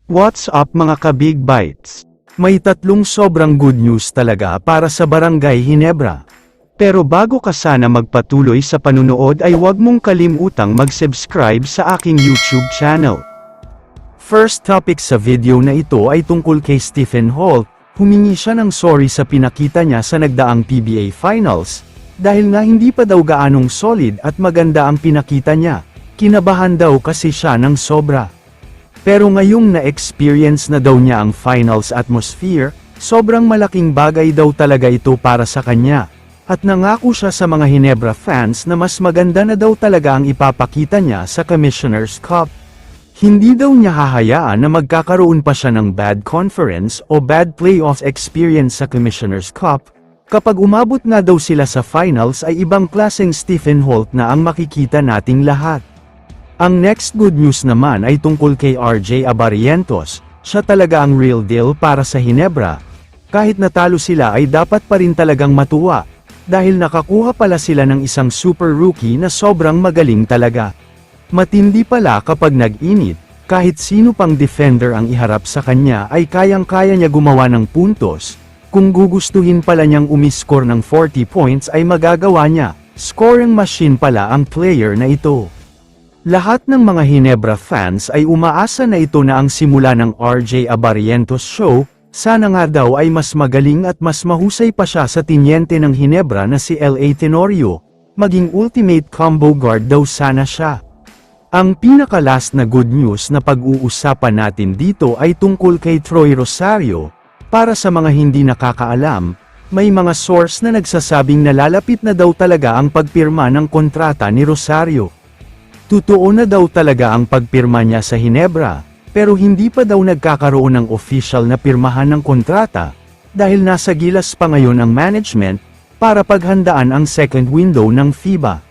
What's up mga ka-Big Bites? May tatlong sobrang good news talaga para sa Barangay Ginebra. Pero bago ka sana magpatuloy sa panunood ay huwag mong kalimutang mag-subscribe sa aking YouTube channel. First topic sa video na ito ay tungkol kay Stephen Holt. Humingi siya ng sorry sa pinakita niya sa nagdaang PBA Finals, dahil nga hindi pa daw gaanong solid at maganda ang pinakita niya. Kinabahan daw kasi siya ng sobra. Pero ngayong na-experience na daw niya ang finals atmosphere, sobrang malaking bagay daw talaga ito para sa kanya. At nangako siya sa mga Ginebra fans na mas maganda na daw talaga ang ipapakita niya sa Commissioner's Cup. Hindi daw niya hahayaan na magkakaroon pa siya ng bad conference o bad playoff experience sa Commissioner's Cup. Kapag umabot nga daw sila sa finals ay ibang klaseng Stephen Holt na ang makikita nating lahat. Ang next good news naman ay tungkol kay RJ Abarientos. Siya talaga ang real deal para sa Ginebra. Kahit natalo sila ay dapat pa rin talagang matuwa, dahil nakakuha pala sila ng isang super rookie na sobrang magaling talaga. Matindi pala kapag nag-init, kahit sino pang defender ang iharap sa kanya ay kayang-kaya niya gumawa ng puntos. Kung gugustuhin pala niyang umiskor ng 40 points ay magagawa niya. Scoring machine pala ang player na ito. Lahat ng mga Ginebra fans ay umaasa na ito na ang simula ng RJ Abarientos show. Sana nga daw ay mas magaling at mas mahusay pa siya sa tinyente ng Ginebra na si L.A. Tenorio. Maging ultimate combo guard daw sana siya. Ang pinaka-last na good news na pag-uusapan natin dito ay tungkol kay Troy Rosario. Para sa mga hindi nakakaalam, may mga source na nagsasabing nalalapit na daw talaga ang pagpirma ng kontrata ni Rosario. Totoo na daw talaga ang pagpirma niya sa Ginebra, pero hindi pa daw nagkakaroon ng official na pirmahan ng kontrata, dahil nasa gilas pa ngayon ang management, para paghandaan ang second window ng FIBA.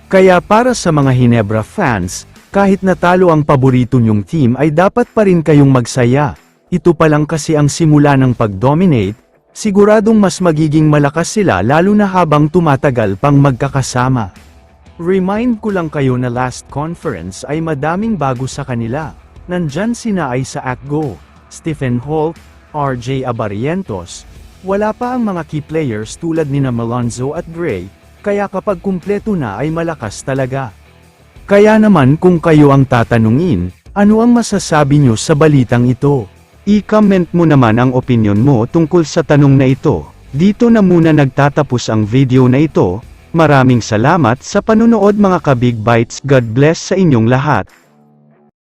Kaya para sa mga Ginebra fans, kahit natalo ang paborito niyong team ay dapat pa rin kayong magsaya. Ito pa lang kasi ang simula ng pag-dominate, siguradong mas magiging malakas sila lalo na habang tumatagal pang magkakasama. Remind ko lang kayo na last conference ay madaming bago sa kanila. Nandyan sina Isaac Go, Stephen Holt, RJ Abarientos. Wala pa ang mga key players tulad nina Malonzo at Gray, kaya kapag kumpleto na ay malakas talaga. Kaya naman kung kayo ang tatanungin, ano ang masasabi nyo sa balitang ito? I-comment mo naman ang opinion mo tungkol sa tanong na ito. Dito na muna nagtatapos ang video na ito. Maraming salamat sa panunood mga ka-Big Bites. God bless sa inyong lahat.